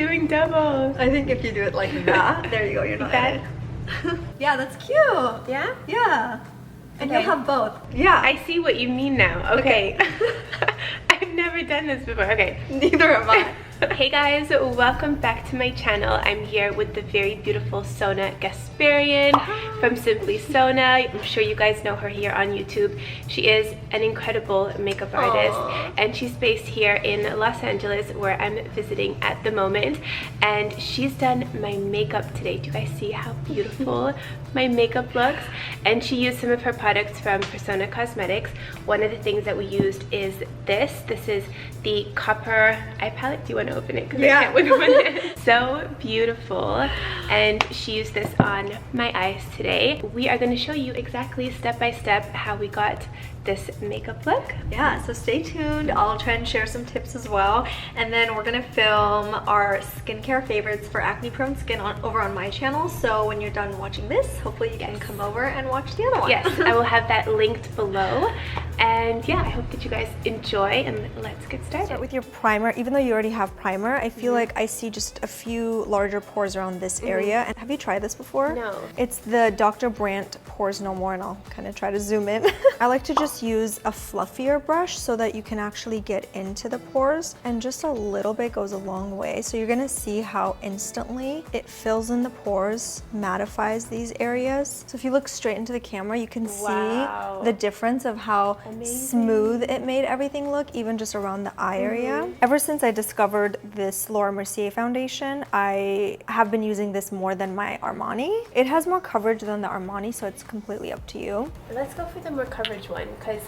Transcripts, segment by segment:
doing double. I think if you do it like that, there you go, you're not That- Yeah, that's cute. Yeah? Yeah. And Okay. you'll have both. Yeah. I see what you mean now. Okay. I've never done this before. Okay. Neither am I. Hey guys, welcome back to my channel. I'm here with the very beautiful SONA GASPARIAN from Simply SONA. I'm sure you guys know her here on YouTube. She is an incredible makeup artist. Aww. And she's based here in Los Angeles where I'm visiting at the moment. And she's done my makeup today. Do you guys see how beautiful my makeup looks? And she used some of her products from Persona Cosmetics. One of the things that we used is this. This is the copper eye palette. Do you want to open it? Because Yeah. I can't with one hand. So beautiful. And she used this on my eyes today. We are going to show you exactly step by step how we got this makeup look. Yeah, so stay tuned. I'll try and share some tips as well. And then we're gonna film our skincare favorites for acne prone skin over on my channel. So when you're done watching this, hopefully you can come over and watch the other one. Yes, I will have that linked below. And yeah, I hope that you guys enjoy, and let's get started. Start with your primer. Even though you already have primer, I feel like I see just a few larger pores around this area. And have you tried this before? No. It's the Dr. Brandt Pores No More, and I'll kind of try to zoom in. I like to just use a fluffier brush so that you can actually get into the pores, and just a little bit goes a long way. So you're gonna see how instantly it fills in the pores, mattifies these areas. So if you look straight into the camera, you can Wow. see the difference of how smooth it made everything look, even just around the eye area. Ever since I discovered this Laura Mercier foundation, I have been using this more than my Armani. It has more coverage than the Armani, so it's completely up to you. Let's go for the more coverage one, because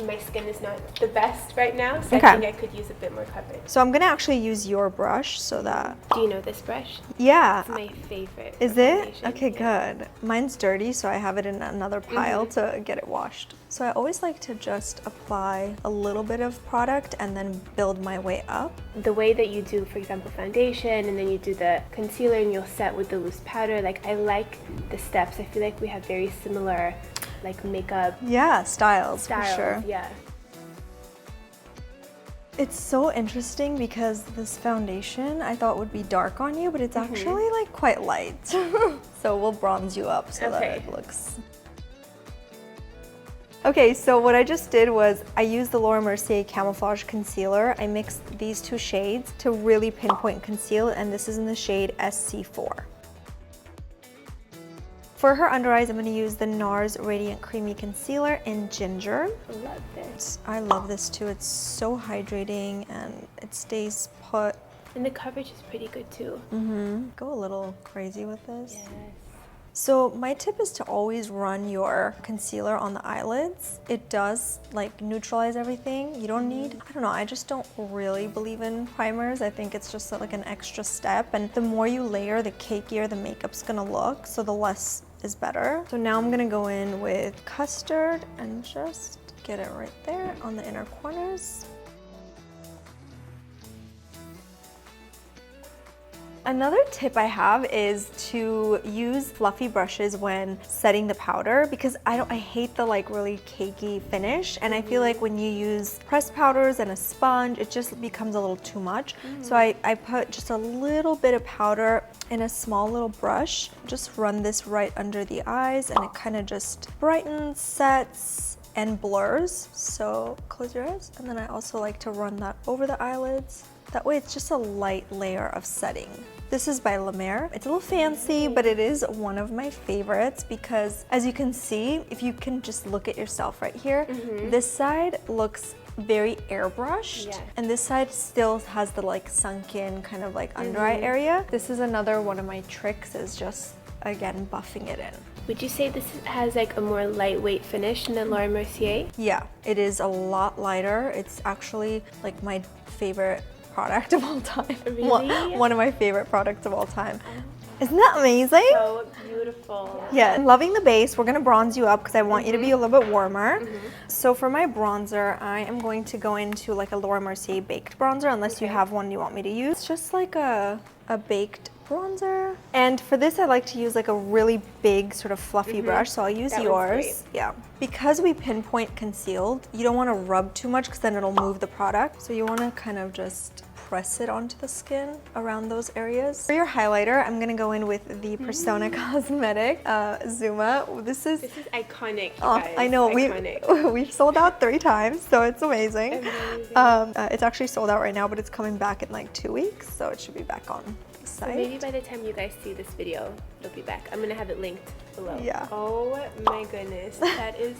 my skin is not the best right now, so Okay. I think I could use a bit more coverage. So I'm gonna actually use your brush so that, Do you know this brush? yeah. It's my favorite. Is it? foundation. Okay, Yeah. good. Mine's dirty, so I have it in another pile to get it washed. So I always like to just apply a little bit of product and then build my way up. The way that you do, for example, foundation, and then you do the concealer and you'll set with the loose powder, like I like the steps. I feel like we have very similar like makeup Yeah, styles, styles. for sure. Yeah. It's so interesting because this foundation I thought would be dark on you, but it's actually like quite light. So we'll bronze you up so that it looks... Okay, so what I just did was I used the Laura Mercier Camouflage Concealer. I mixed these two shades to really pinpoint conceal, and this is in the shade SC4. For her under eyes, I'm going to use the NARS Radiant Creamy Concealer in Ginger. Love this. I love this too. It's so hydrating and it stays put. And the coverage is pretty good too. Go a little crazy with this. Yes. So my tip is to always run your concealer on the eyelids. It does like neutralize everything. You don't need, I don't know, I just don't really believe in primers. I think it's just like an extra step, and the more you layer, the cakier the makeup's gonna look, so the less is better. So now I'm gonna go in with Custard and just get it right there on the inner corners. Another tip I have is to use fluffy brushes when setting the powder, because I hate the like really cakey finish, and I feel like when you use pressed powders and a sponge, it just becomes a little too much. So I put just a little bit of powder in a small little brush, just run this right under the eyes, and it kind of just brightens, sets, and blurs. So close your eyes, and then I also like to run that over the eyelids. That way it's just a light layer of setting. This is by Lumiere. It's a little fancy, but it is one of my favorites because, as you can see, if you can just look at yourself right here, this side looks very airbrushed, and this side still has the like sunken kind of like under eye area. This is another one of my tricks, is just again buffing it in. Would you say this has like a more lightweight finish than Laura Mercier? Yeah, it is a lot lighter. It's actually like my favorite product of all time. Really? One of my favorite products of all time. Isn't that amazing? So beautiful. Yeah, loving the base. We're gonna bronze you up because I want you to be a little bit warmer. So for my bronzer, I am going to go into like a Laura Mercier baked bronzer, unless you have one you want me to use. It's just like a baked bronzer. And for this, I like to use like a really big sort of fluffy brush, so I'll use yours. Yeah. Because we pinpoint concealed, you don't want to rub too much because then it'll move the product. So you want to kind of just press it onto the skin around those areas. For your highlighter, I'm gonna go in with the Persona Cosmetic Zuma. This is iconic, you oh, guys. I know, we've sold out 3 times, so it's amazing. It's actually sold out right now, but it's coming back in like 2 weeks, so it should be back on the site. So maybe by the time you guys see this video, it'll be back. I'm gonna have it linked below. Yeah. Oh my goodness, that is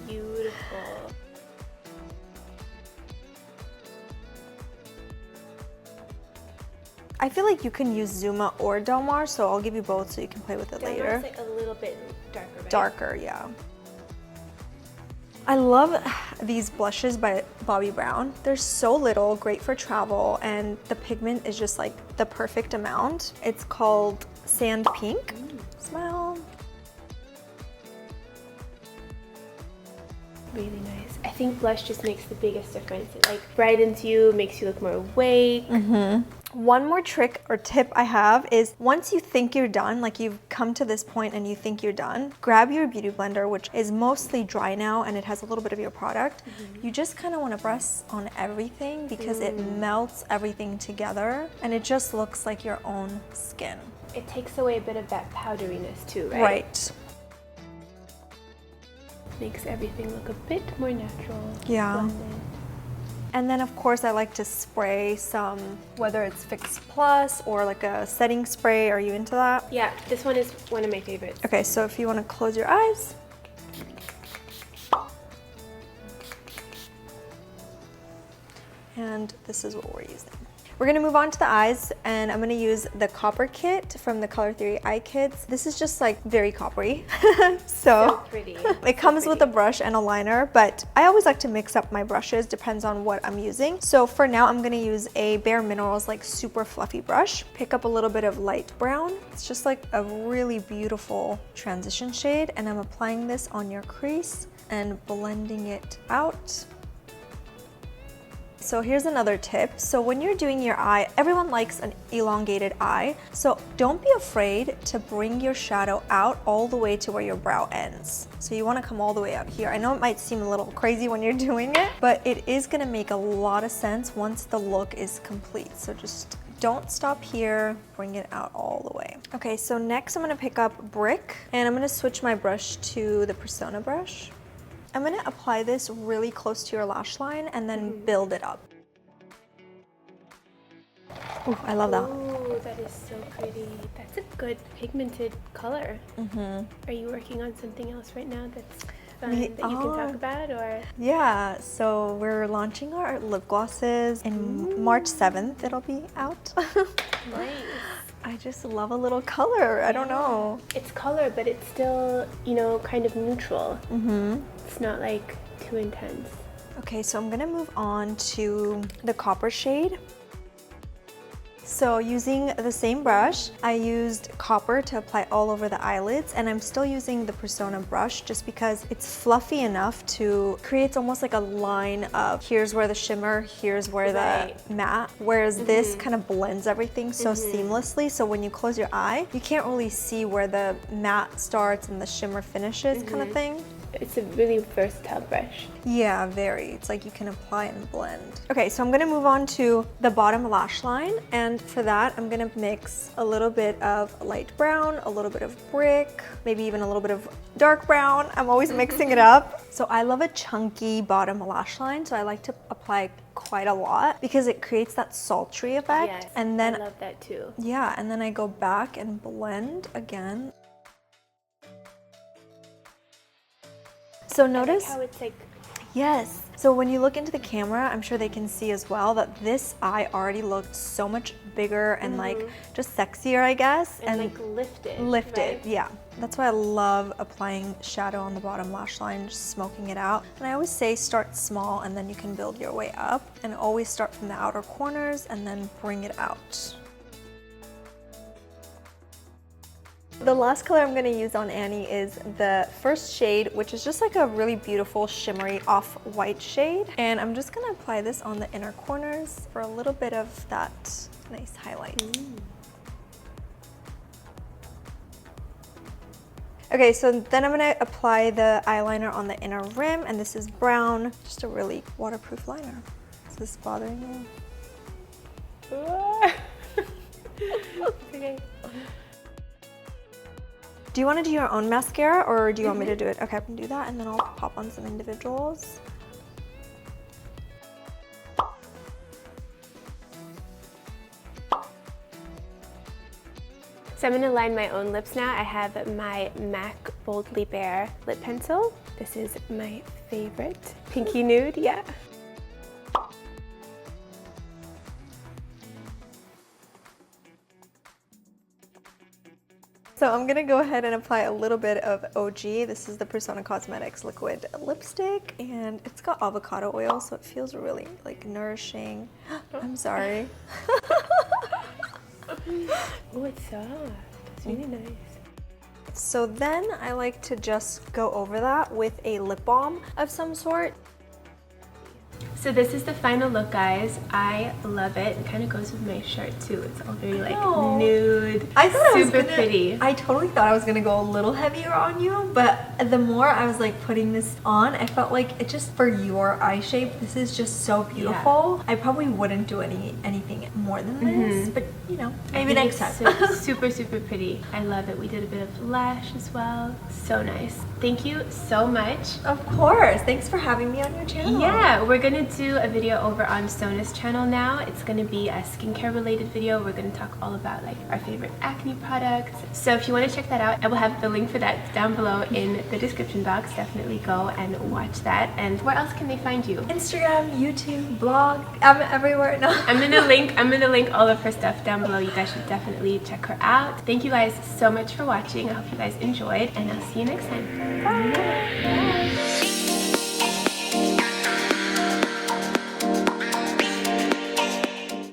beautiful. I feel like you can use Zuma or Del Mar, so I'll give you both so you can play with it later. Del Mar's like a little bit darker, right? Darker, yeah. I love these blushes by Bobbi Brown. They're so little, great for travel, and the pigment is just like the perfect amount. It's called Sand Pink. Smile. Really nice. I think blush just makes the biggest difference. It like brightens you, makes you look more awake. One more trick or tip I have is once you think you're done, like you've come to this point and you think you're done, grab your beauty blender, which is mostly dry now and it has a little bit of your product. You just kind of want to press on everything because it melts everything together and it just looks like your own skin. It takes away a bit of that powderiness too, right? Right. Makes everything look a bit more natural. Yeah. Blended. And then of course I like to spray some, whether it's Fix Plus or like a setting spray. Are you into that? Yeah, this one is one of my favorites. Okay, so if you want to close your eyes. And this is what we're using. We're gonna move on to the eyes, and I'm gonna use the Copper Kit from the Color Theory Eye Kits. This is just like very coppery. So pretty. It comes with a brush and a liner, but I always like to mix up my brushes, depends on what I'm using. So for now, I'm gonna use a Bare Minerals like super fluffy brush. Pick up a little bit of light brown. It's just like a really beautiful transition shade, and I'm applying this on your crease and blending it out. So here's another tip. So when you're doing your eye, everyone likes an elongated eye. So don't be afraid to bring your shadow out all the way to where your brow ends. So you want to come all the way out here. I know it might seem a little crazy when you're doing it, but it is going to make a lot of sense once the look is complete. So just don't stop here, bring it out all the way. Okay, so next I'm going to pick up Brick, and I'm going to switch my brush to the Persona brush. I'm gonna apply this really close to your lash line and then build it up. Ooh, I love that. Ooh, that is so pretty. That's a good pigmented color. Are you working on something else right now that's fun that you can talk about, or? Yeah, so we're launching our lip glosses in March 7th. It'll be out. Nice. I just love a little color. I don't know. It's color, but it's still, you know, kind of neutral. It's not like too intense. Okay, so I'm gonna move on to the copper shade. So using the same brush, I used copper to apply all over the eyelids, and I'm still using the Persona brush just because it's fluffy enough to create almost like a line of here's where the shimmer, here's where the matte, whereas this kind of blends everything so seamlessly. So when you close your eye, you can't really see where the matte starts and the shimmer finishes kind of thing. It's a really versatile brush. Yeah, very. It's like you can apply and blend. Okay, so I'm gonna move on to the bottom lash line, and for that, I'm gonna mix a little bit of light brown, a little bit of brick, maybe even a little bit of dark brown. I'm always mixing it up. So I love a chunky bottom lash line, so I like to apply quite a lot because it creates that sultry effect. Yes, and then I love that too. Yeah, and then I go back and blend again. So notice I like how it's like, yes. So when you look into the camera, I'm sure they can see as well that this eye already looked so much bigger and like just sexier, I guess. and like lifted. Lifted, right? yeah. That's why I love applying shadow on the bottom lash line, just smoking it out. And I always say start small and then you can build your way up. And always start from the outer corners and then bring it out. The last color I'm going to use on Annie is the first shade, which is just like a really beautiful shimmery off-white shade. And I'm just going to apply this on the inner corners for a little bit of that nice highlight. Okay, so then I'm going to apply the eyeliner on the inner rim, and this is brown, just a really waterproof liner. Is this bothering you? Okay. Do you want to do your own mascara or do you want me to do it? Okay, I can do that and then I'll pop on some individuals. So I'm going to line my own lips now. I have my MAC Bold Bare lip pencil. This is my favorite. Pinky nude, yeah. So I'm gonna go ahead and apply a little bit of OG. This is the Persona Cosmetics liquid lipstick and it's got avocado oil, so it feels really like nourishing. I'm sorry. Oh, it's soft. It's really nice. So then I like to just go over that with a lip balm of some sort. So this is the final look, guys. I love it. It kind of goes with my shirt too. It's all very like nude, I thought super pretty. I totally thought I was gonna go a little heavier on you, but the more I was like putting this on, I felt like it just for your eye shape, this is just so beautiful. Yeah. I probably wouldn't do anything more than this, but you know, maybe next time. So super, super pretty. I love it. We did a bit of lash as well. So nice. Thank you so much. Of course. Thanks for having me on your channel. Yeah, we're gonna do a video over on SONA's channel now. It's gonna be a skincare related video. We're gonna talk all about like our favorite acne products. So if you want to check that out, I will have the link for that down below in the description box. Definitely go and watch that. And where else can they find you? Instagram, YouTube, blog. I'm everywhere now. I'm gonna link all of her stuff down below. You guys should definitely check her out. Thank you guys so much for watching. I hope you guys enjoyed, and I'll see you next time. Bye. Bye.